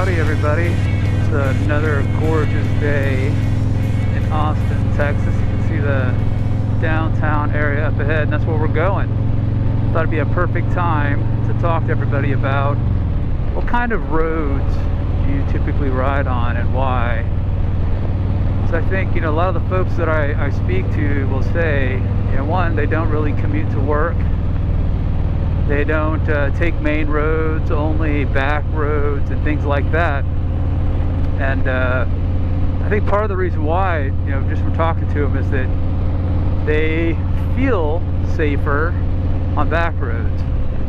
Howdy everybody. It's another gorgeous day in Austin, Texas. You can see the downtown area up ahead, and that's where we're going. Thought it'd be a perfect time to talk to everybody about what kind of roads do you typically ride on and why. So I think, a lot of the folks that I speak to will say, one, they don't really commute to work. They don't take main roads, only back roads and things like that. And I think part of the reason why, just from talking to them, is that they feel safer on back roads.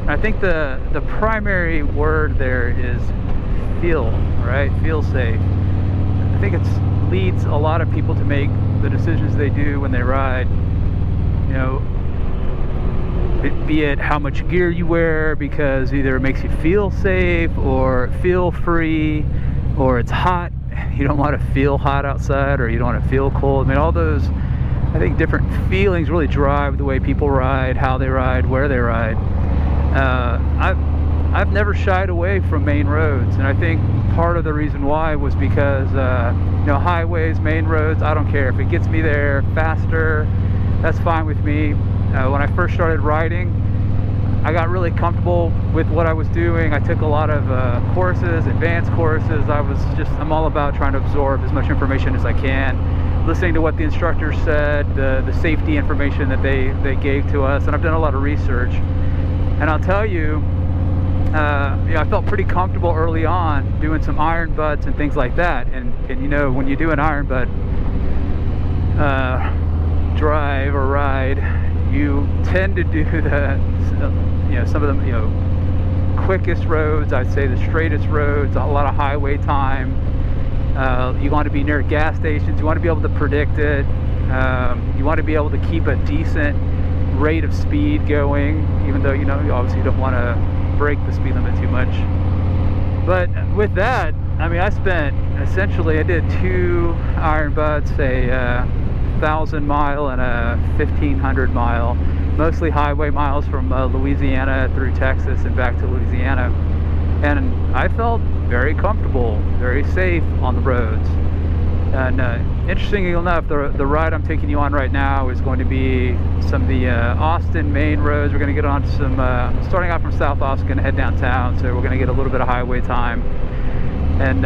And I think the primary word there is feel, right? Feel safe. I think it leads a lot of people to make the decisions they do when they ride. Be it how much gear you wear, because either it makes you feel safe or feel free, or it's hot, you don't want to feel hot outside, or you don't want to feel cold. I mean, all those, I think, different feelings really drive the way people ride, how they ride, where they ride. I've never shied away from main roads, and I think part of the reason why was because highways, main roads, I don't care. If it gets me there faster, that's fine with me. When I first started riding, I got really comfortable with what I was doing. I took a lot of courses, advanced courses. I'm all about trying to absorb as much information as I can, listening to what the instructors said, the safety information that they gave to us, and I've done a lot of research. And I'll tell you, I felt pretty comfortable early on doing some iron butts and things like that. And when you do an iron butt drive or ride, you tend to do some of the quickest roads, I'd say the straightest roads, a lot of highway time. You want to be near gas stations, you want to be able to predict it, you want to be able to keep a decent rate of speed going, even though you obviously don't want to break the speed limit too much. But with that, I did 2 iron butts, a 1,000-mile and a 1,500-mile, mostly highway miles from Louisiana through Texas and back to Louisiana. And I felt very comfortable, very safe on the roads. And interestingly enough, the ride I'm taking you on right now is going to be some of the Austin main roads. We're going to get on some, starting out from South Austin, going to head downtown, so we're going to get a little bit of highway time. And,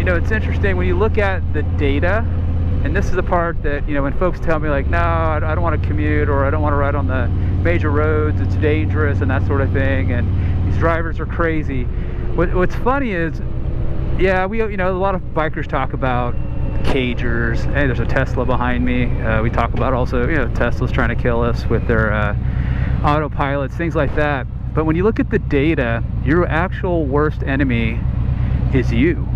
it's interesting when you look at the data. And this is the part that, when folks tell me like, no, I don't want to commute, or I don't want to ride on the major roads, it's dangerous and that sort of thing, and these drivers are crazy. What's funny is, a lot of bikers talk about cagers. Hey, there's a Tesla behind me. We talk about also, Tesla's trying to kill us with their autopilots, things like that. But when you look at the data, your actual worst enemy is you,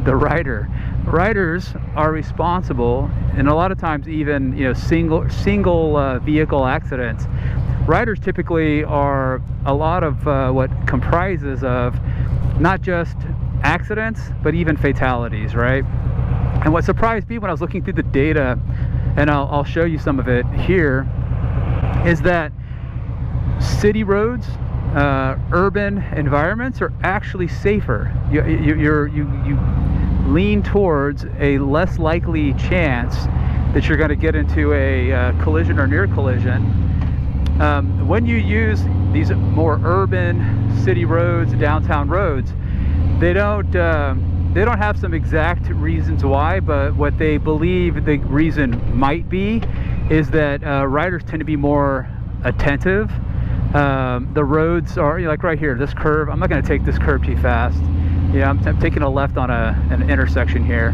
the rider. Riders are responsible, and a lot of times even single vehicle accidents. Riders typically are a lot of what comprises of not just accidents but even fatalities, right? And what surprised me when I was looking through the data, and I'll show you some of it here, is that city roads, urban environments are actually safer. You lean towards a less likely chance that you're going to get into a collision or near collision. When you use these more urban city roads, downtown roads, they don't have some exact reasons why, but what they believe the reason might be is that riders tend to be more attentive. The roads are, like right here, this curve, I'm not going to take this curve too fast. I'm taking a left on an intersection here.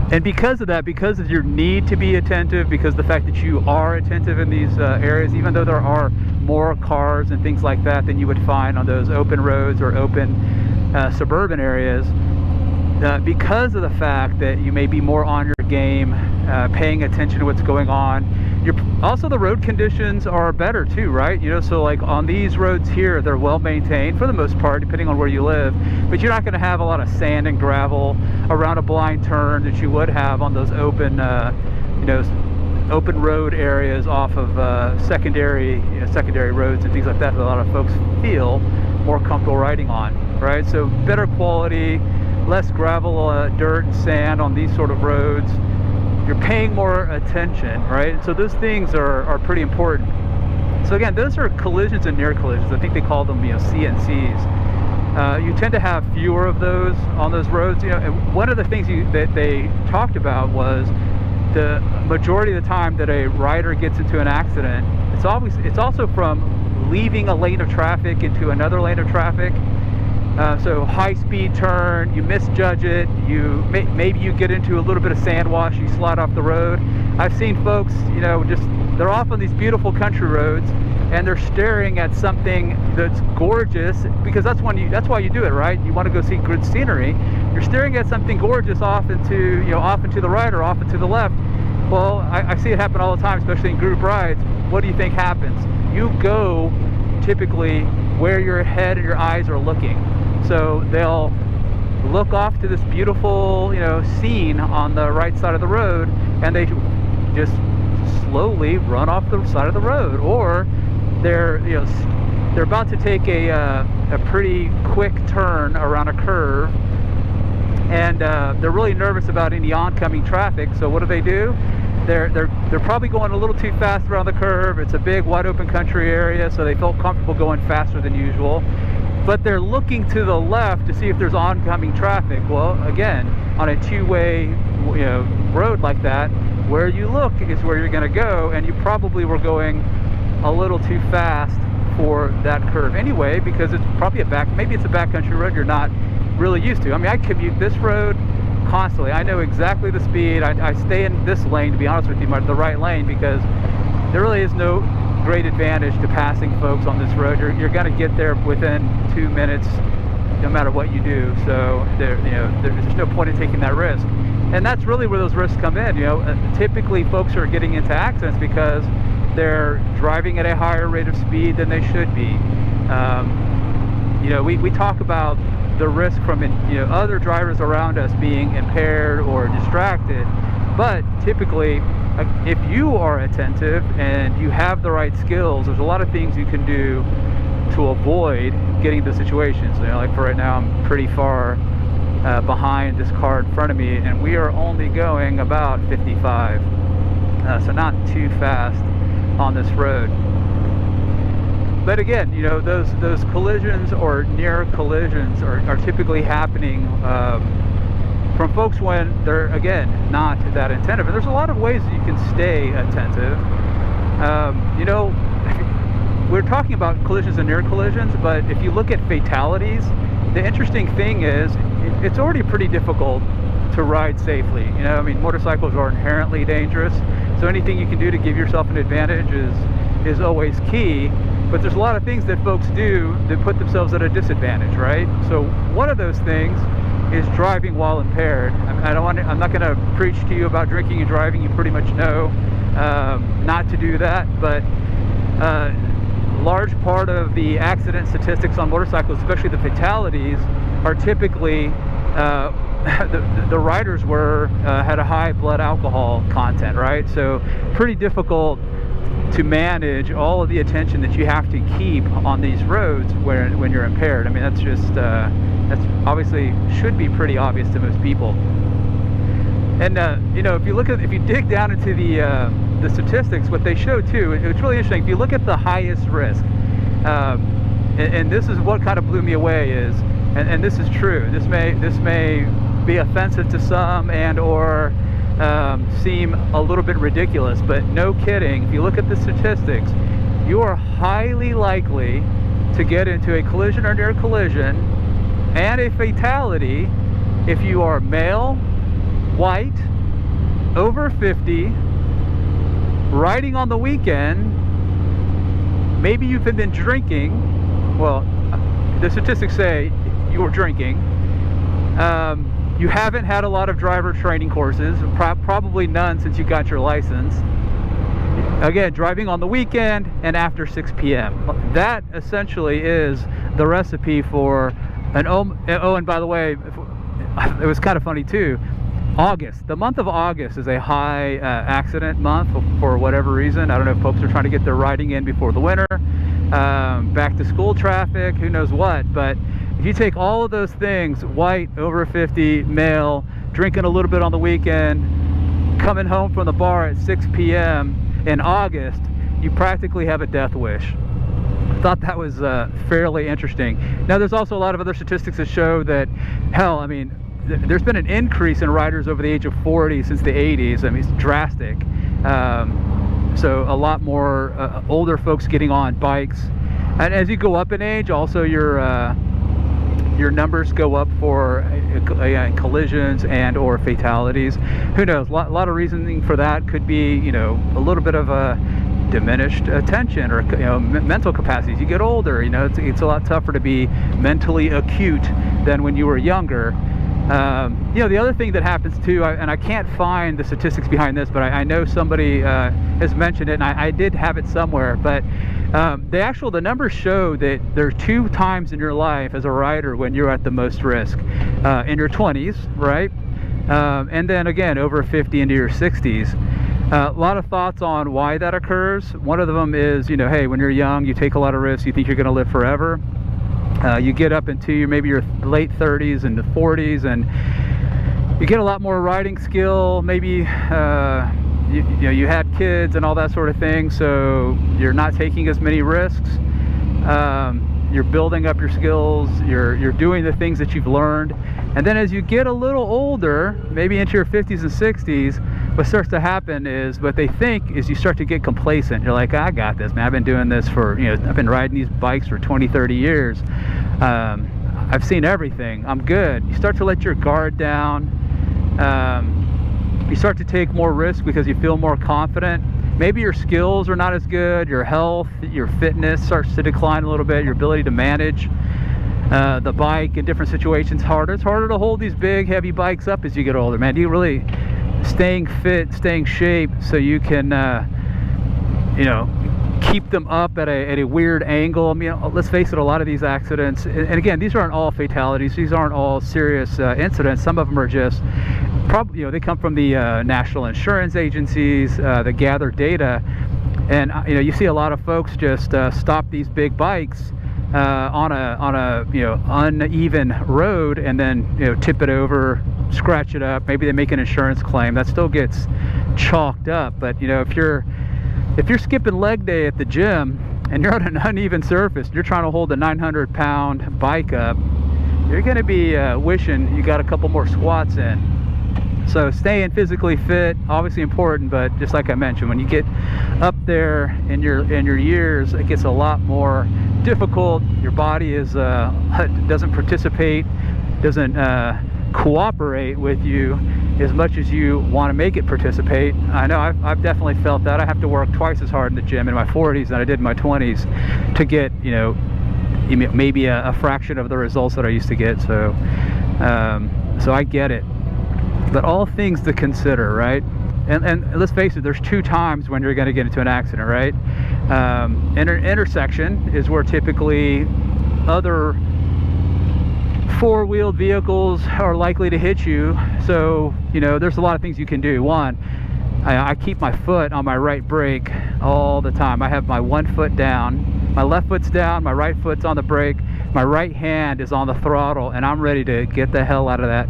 And because of that, because of your need to be attentive, because the fact that you are attentive in these areas, even though there are more cars and things like that than you would find on those open roads or open suburban areas, because of the fact that you may be more on your game, paying attention to what's going on, also the road conditions are better too, right? So like on these roads here, they're well maintained for the most part, depending on where you live, but you're not going to have a lot of sand and gravel around a blind turn that you would have on those open open road areas off of secondary roads and things like that a lot of folks feel more comfortable riding on, right? So better quality, less gravel, dirt and sand on these sort of roads. You're paying more attention, right? So those things are pretty important. So again, those are collisions and near collisions. I think they call them, CNCs. You tend to have fewer of those on those roads. And one of the things that they talked about was the majority of the time that a rider gets into an accident, it's also from leaving a lane of traffic into another lane of traffic. So high speed turn, you misjudge it, maybe you get into a little bit of sand wash, you slide off the road. I've seen folks, they're off on these beautiful country roads and they're staring at something that's gorgeous, because that's why you do it, right? You want to go see good scenery. You're staring at something gorgeous off into the right or off into the left. Well, I see it happen all the time, especially in group rides. What do you think happens? You go typically where your head and your eyes are looking. So they'll look off to this beautiful, scene on the right side of the road, and they just slowly run off the side of the road, or they're about to take a pretty quick turn around a curve, and they're really nervous about any oncoming traffic. So what do? They're probably going a little too fast around the curve. It's a big wide open country area, so they felt comfortable going faster than usual. But they're looking to the left to see if there's oncoming traffic. Well, again, on a two-way road like that, where you look is where you're going to go, and you probably were going a little too fast for that curve anyway, because it's probably maybe it's a backcountry road you're not really used to. I mean, I commute this road constantly. I know exactly the speed. I stay in this lane, to be honest with you, the right lane, because there really is no great advantage to passing folks on this road. You're going to get there within 2 minutes, no matter what you do. So there's no point in taking that risk. And that's really where those risks come in. Typically folks are getting into accidents because they're driving at a higher rate of speed than they should be. We talk about the risk from other drivers around us being impaired or distracted, but typically if you are attentive and you have the right skills, there's a lot of things you can do to avoid getting into situations. Like for right now, I'm pretty far behind this car in front of me, and we are only going about 55, so not too fast on this road. But again, those collisions or near collisions are typically happening from folks when they're, again, not that attentive. And there's a lot of ways that you can stay attentive. We're talking about collisions and near collisions, but if you look at fatalities, the interesting thing is it's already pretty difficult to ride safely. Motorcycles are inherently dangerous, so anything you can do to give yourself an advantage is always key. But there's a lot of things that folks do that put themselves at a disadvantage, right? So one of those things is driving while impaired. I'm not going to preach to you about drinking and driving. You pretty much know not to do that. But large part of the accident statistics on motorcycles, especially the fatalities, are typically the riders had a high blood alcohol content, right? So pretty difficult to manage all of the attention that you have to keep on these roads when you're impaired. I mean, that's just that's obviously should be pretty obvious to most people. And if you dig down into the statistics, what they show too, it's really interesting. If you look at the highest risk, and this is what kind of blew me away is, and this is true. This may be offensive to some or seem a little bit ridiculous, but no kidding, if you look at the statistics, you are highly likely to get into a collision or near collision and a fatality if you are male, white, over 50, riding on the weekend, maybe you've been drinking. Well, the statistics say you were drinking. You haven't had a lot of driver training courses, probably none since you got your license. Again, driving on the weekend and after 6 p.m. That essentially is the recipe for an and by the way, it was kind of funny too. The month of August is a high accident month for whatever reason. I don't know if folks are trying to get their riding in before the winter. back to school traffic, who knows what. But if you take all of those things, white, over 50, male, drinking a little bit on the weekend, coming home from the bar at 6 p.m. in August, you practically have a death wish. I thought that was fairly interesting. Now, there's also a lot of other statistics that show that, hell, I mean, there's been an increase in riders over the age of 40 since the 80s. I mean, it's drastic. So a lot more older folks getting on bikes. And as you go up in age, also your numbers go up for collisions and or fatalities. Who knows? A lot of reasoning for that. Could be, you know, a little bit of a diminished attention or, you know, mental capacities. You get older, you know, it's a lot tougher to be mentally acute than when you were younger. You know, the other thing that happens too, and I can't find the statistics behind this, but I know somebody has mentioned it, and I did have it somewhere, but the numbers show that there are 2 times in your life as a rider when you're at the most risk. In your 20s, right? And then again, over 50 into your 60s. A lot of thoughts on why that occurs. One of them is, you know, hey, when you're young, you take a lot of risks, you think you're going to live forever. You get up into maybe your late 30s and the 40s, and you get a lot more riding skill. Maybe you know, you had kids and all that sort of thing, so you're not taking as many risks. You're building up your skills. You're doing the things that you've learned, and then as you get a little older, maybe into your 50s and 60s, what starts to happen is, what they think is, you start to get complacent. You're like, I got this, man. I've been doing this for, you know, I've been riding these bikes for 20, 30 years. I've seen everything. I'm good. You start to let your guard down. You start to take more risks because you feel more confident. Maybe your skills are not as good. Your health, your fitness starts to decline a little bit. Your ability to manage the bike in different situations harder. It's harder to hold these big, heavy bikes up as you get older, man. You really staying fit, staying shape, so you can, you know, keep them up at a weird angle. I mean, let's face it, a lot of these accidents, and again, these aren't all fatalities, these aren't all serious incidents. Some of them are just, probably, you know, they come from the national insurance agencies that gather data, and you know, you see a lot of folks just stop these big bikes on a you know, uneven road, and then, you know, tip it over, scratch it up. Maybe they make an insurance claim that still gets chalked up. But you know, if you're skipping leg day at the gym and you're on an uneven surface, you're trying to hold a 900-pound bike up, you're going to be wishing you got a couple more squats in. So staying physically fit, obviously important, but just like I mentioned, when you get up there in your years, it gets a lot more difficult. Your body is doesn't participate, doesn't cooperate with you as much as you want to make it participate. I know I've definitely felt that. I have to work twice as hard in the gym in my 40s than I did in my 20s to get, you know, maybe a fraction of the results that I used to get. So so I get it, but all things to consider, right? And let's face it, there's 2 times when you're going to get into an accident, right? Intersection is where typically other 4-wheeled vehicles are likely to hit you. So, you know, there's a lot of things you can do. One, I keep my foot on my right brake all the time. I have my one foot down, my left foot's down, my right foot's on the brake, my right hand is on the throttle, and I'm ready to get the hell out of that,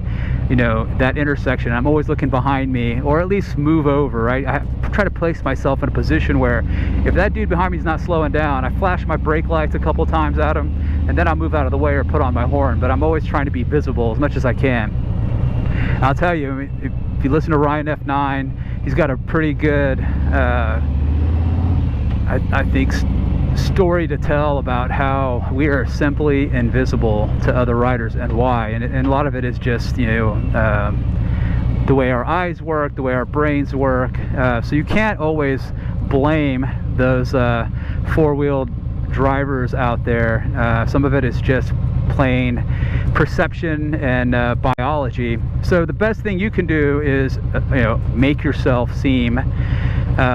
you know, that intersection. I'm always looking behind me, or at least move over, right? I try to place myself in a position where if that dude behind me is not slowing down, I flash my brake lights a couple times at him, and then I'll move out of the way or put on my horn. But I'm always trying to be visible as much as I can. I'll tell you, I mean, if you listen to Ryan F9, he's got a pretty good, I think, story to tell about how we are simply invisible to other riders and why. And a lot of it is just, you know, the way our eyes work, the way our brains work. So you can't always blame those 4-wheeled drivers out there. Some of it is just plain perception and biology. So the best thing you can do is, you know, make yourself seem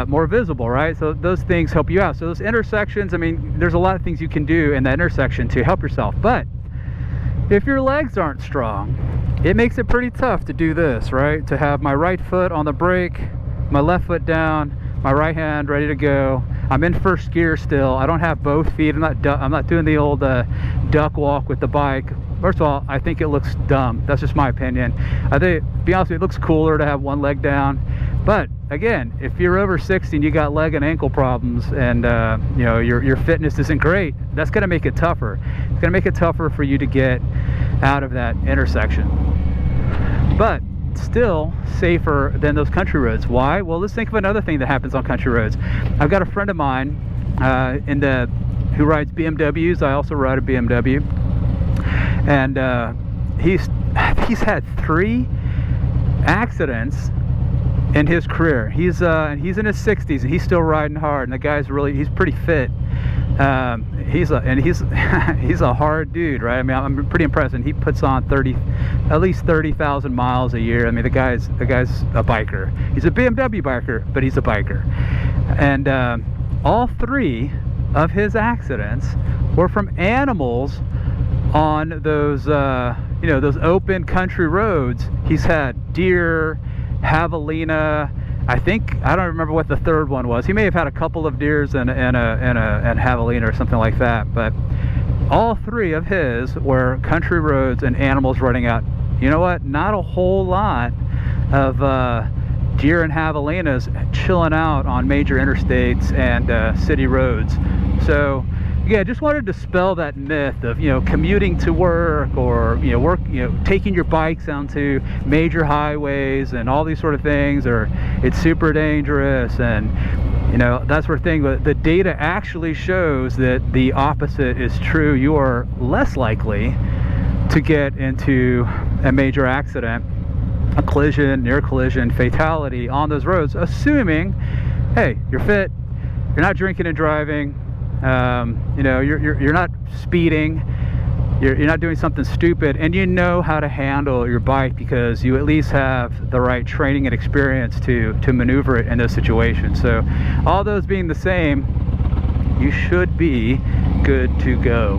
more visible, right? So those things help you out. So those intersections, I mean, there's a lot of things you can do in that intersection to help yourself. But if your legs aren't strong, it makes it pretty tough to do this, right? To have my right foot on the brake, my left foot down, my right hand ready to go. I'm in first gear still. I don't have both feet. I'm not doing the old duck walk with the bike. First of all, I think it looks dumb. That's just my opinion. I think, to be honest with you, it looks cooler to have one leg down. But again, if you're over 60 and you got leg and ankle problems, and you know, your fitness isn't great, that's going to make it tougher. It's going to make it tougher for you to get out of that intersection. But still safer than those country roads. Why? Well, let's think of another thing that happens on country roads. I've got a friend of mine who rides BMWs. I also ride a BMW, and he's had 3 accidents in his career. He's in his 60s and he's still riding hard, and the guy's he's pretty fit. He's a hard dude, right? I mean, I'm pretty impressed, and he puts on at least 30,000 miles a year. I mean, the guy's a biker. He's a BMW biker, but he's a biker. And all 3 of his accidents were from animals on those you know, those open country roads. He's had deer, javelina, I don't remember what the third one was. He may have had a couple of deers and javelina or something like that, but all 3 of his were country roads and animals running out. You know what? Not a whole lot of deer and javelinas chilling out on major interstates and city roads. So yeah, just wanted to dispel that myth of, you know, commuting to work, or, you know, taking your bikes onto major highways and all these sort of things, or it's super dangerous and, you know, that sort of thing. But the data actually shows that the opposite is true. You are less likely to get into a major accident, a collision, near collision, fatality on those roads, assuming, hey, you're fit, you're not drinking and driving, you know, you're not speeding, you're not doing something stupid, and you know how to handle your bike because you at least have the right training and experience to maneuver it in those situations. So all those being the same, you should be good to go.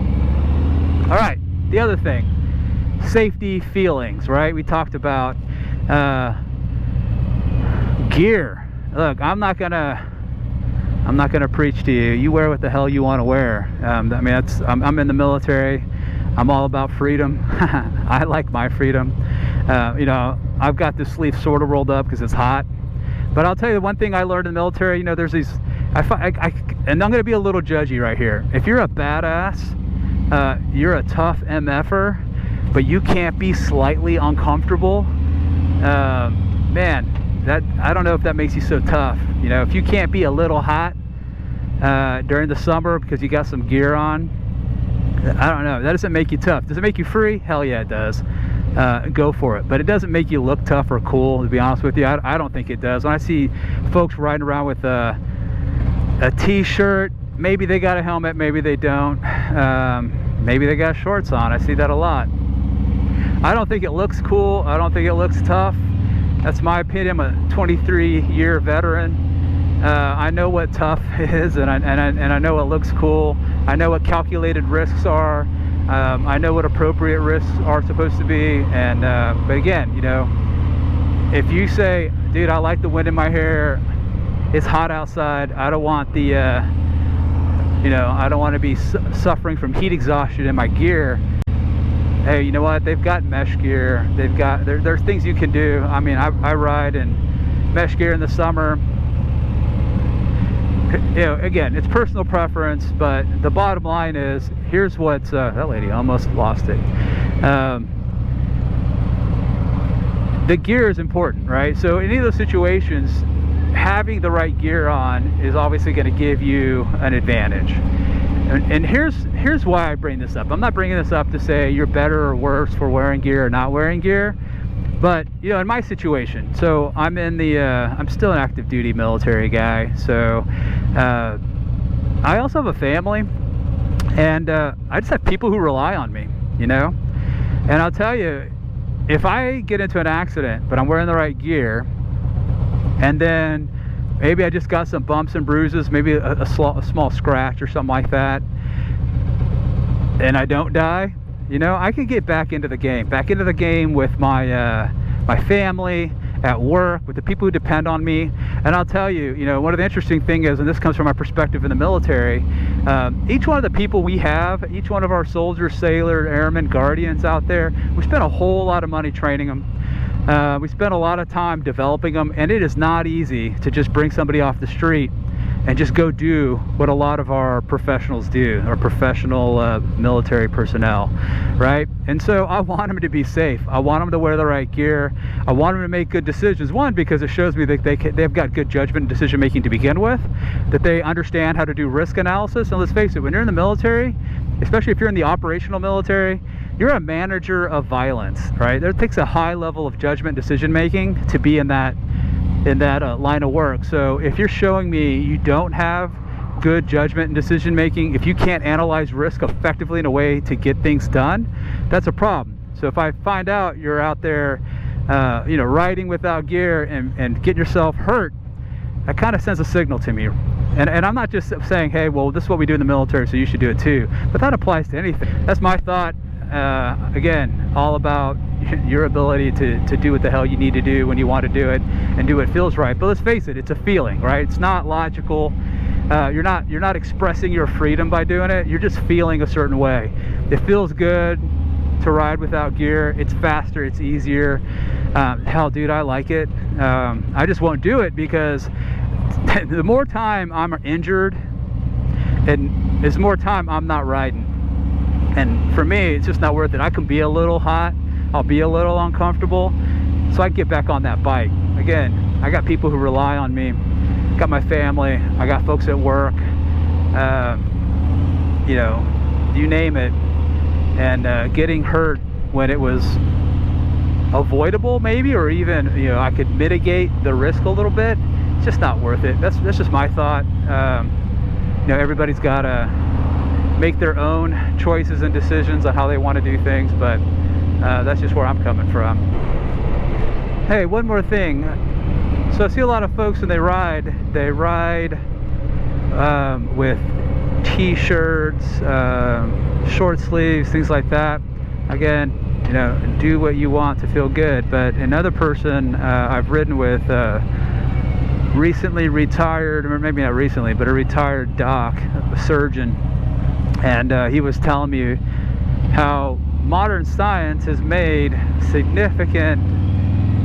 All right, the other thing, safety feelings, right? We talked about gear. Look, I'm not gonna preach to you. You wear what the hell you want to wear. I mean, I'm in the military. I'm all about freedom. I like my freedom. You know, I've got this sleeve sort of rolled up because it's hot. But I'll tell you the one thing I learned in the military. You know, there's these. And I'm going to be a little judgy right here. If you're a badass, you're a tough MFer, but you can't be slightly uncomfortable. Man. I don't know if that makes you so tough. You know, if you can't be a little hot during the summer because you got some gear on, I don't know. That doesn't make you tough. Does it make you free? Hell yeah, it does. Go for it. But it doesn't make you look tough or cool, to be honest with you. I don't think it does. When I see folks riding around with a t-shirt, maybe they got a helmet, maybe they don't. Maybe they got shorts on. I see that a lot. I don't think it looks cool. I don't think it looks tough. That's my opinion. I'm a 23-year veteran. I know what tough is, and I know what looks cool. I know what calculated risks are. I know what appropriate risks are supposed to be. And but again, you know, if you say, dude, I like the wind in my hair, it's hot outside, I don't want the you know, I don't want to be suffering from heat exhaustion in my gear. Hey, you know what? They've got mesh gear. They've got there's things you can do. I mean, I ride in mesh gear in the summer. You know, again, it's personal preference, but the bottom line is, here's what that lady almost lost it. The gear is important, right? So in any of those situations, having the right gear on is obviously going to give you an advantage. And here's why I bring this up. I'm not bringing this up to say you're better or worse for wearing gear or not wearing gear, but you know, in my situation, so I'm in the I'm still an active duty military guy, so I also have a family, and I just have people who rely on me, you know. And I'll tell you, if I get into an accident but I'm wearing the right gear, and then maybe I just got some bumps and bruises, maybe a small scratch or something like that, and I don't die, you know, I can get back into the game with my my family, at work, with the people who depend on me. And I'll tell you, one of the interesting things is, and this comes from my perspective in the military, each one of the people we have, each one of our soldiers, sailors, airmen, guardians out there, we spend a whole lot of money training them. We spend a lot of time developing them, and it is not easy to just bring somebody off the street and just go do what a lot of our professionals do, our professional military personnel, right? And so I want them to be safe. I want them to wear the right gear. I want them to make good decisions. One, because it shows me that they've got good judgment and decision making to begin with, that they understand how to do risk analysis. And let's face it, when you're in the military, especially if you're in the operational military, you're a manager of violence, right? It takes a high level of judgment decision making to be in that line of work. So if you're showing me you don't have good judgment and decision making, if you can't analyze risk effectively in a way to get things done, that's a problem. So if I find out you're out there riding without gear and getting yourself hurt, that kind of sends a signal to me. And I'm not just saying, hey, well, this is what we do in the military, so you should do it too, but that applies to anything. That's my thought. Again, all about your ability to do what the hell you need to do when you want to do it and do what feels right. But let's face it, it's a feeling, right? It's not logical. You're not expressing your freedom by doing it. You're just feeling a certain way. It feels good to ride without gear. It's faster, it's easier. Hell, dude, I like it. I just won't do it because the more time I'm injured and the more time I'm not riding. And for me, it's just not worth it. I can be a little hot, I'll be a little uncomfortable, so I get back on that bike. Again, I got people who rely on me, got my family, I got folks at work, you name it. And getting hurt when it was avoidable maybe, or even I could mitigate the risk a little bit, it's just not worth it. That's just my thought. Everybody's got to make their own choices and decisions on how they want to do things, but that's just where I'm coming from. Hey, one more thing. So I see a lot of folks when they ride with t-shirts, short sleeves, things like that. Again, do what you want to feel good. But another person I've ridden with, recently retired, or maybe not recently, but a retired doc, a surgeon, and he was telling me how modern science has made significant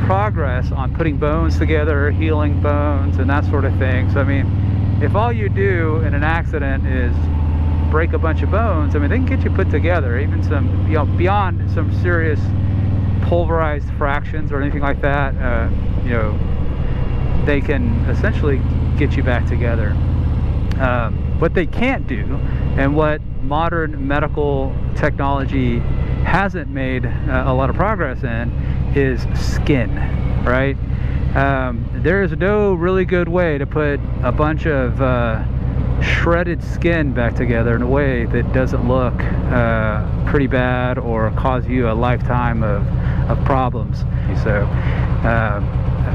progress on putting bones together, healing bones, and that sort of thing. So I mean, if all you do in an accident is break a bunch of bones, I mean, they can get you put together, even some, beyond some serious pulverized fractions or anything like that. They can essentially get you back together. What they can't do, and what modern medical technology hasn't made a lot of progress in, is skin, right? There is no really good way to put a bunch of shredded skin back together in a way that doesn't look pretty bad or cause you a lifetime of problems. So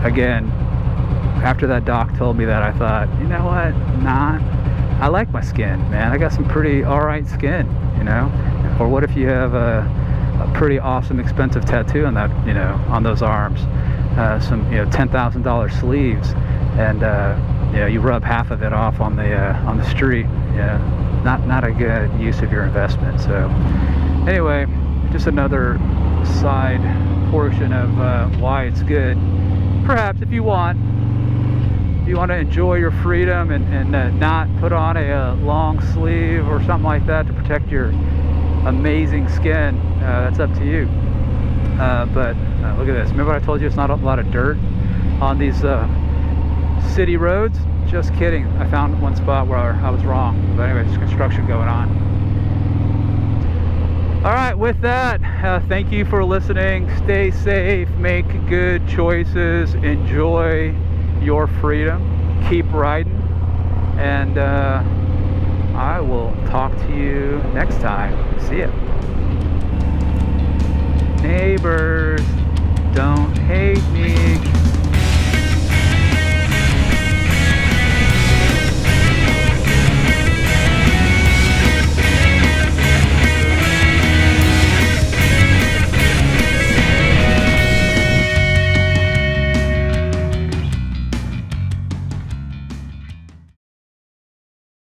again, after that doc told me that, I thought, you know what, I like my skin, man. I got some pretty alright skin, or what if you have a pretty awesome expensive tattoo on that, on those arms, some $10,000 sleeves, and you rub half of it off on the street. Not a good use of your investment. So anyway, just another side portion of why it's good. Perhaps if you want to enjoy your freedom and not put on a long sleeve or something like that to protect your amazing skin, that's up to you. But look at this. Remember I told you it's not a lot of dirt on these city roads? Just kidding. I found one spot where I was wrong. But anyway, there's construction going on. Alright, with that, thank you for listening. Stay safe, make good choices, enjoy your freedom, keep riding, and I will talk to you next time. See ya. Neighbors, don't hate me.